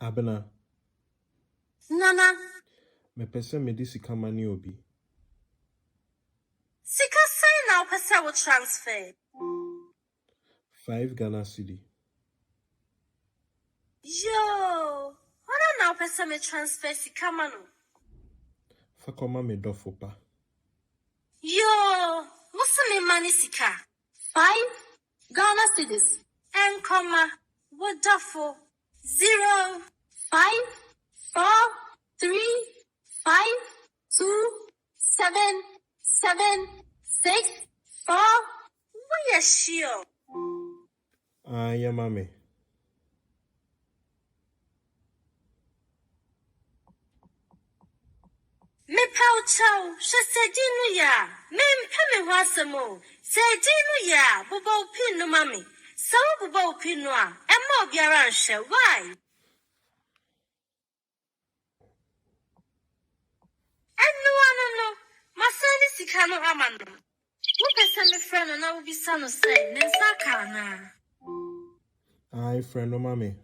Abena, Nana, me pese me di sika mani obi. sika sign now pesa will transfer. 5 Ghana cedi. Yo, what now pesa me transfer sika manu? Fakoma me dofo pa. Yo, what's me money sika? 5 Ghana cedis. And comma, what duffo? 0, 5, 4, 3, 5, 2, 7, 7, 6, 4. We are sure. Yeah, mame. Me pau chow, she said dinu ya. Mem peme wasamo. Say dinu ya, bubo pin no mami. So bubo pin no a. Emma biaranshe, why? No. Masani sikano amano. What person me friend and I will be son of say, Nensaka na. Aye, friend no mame.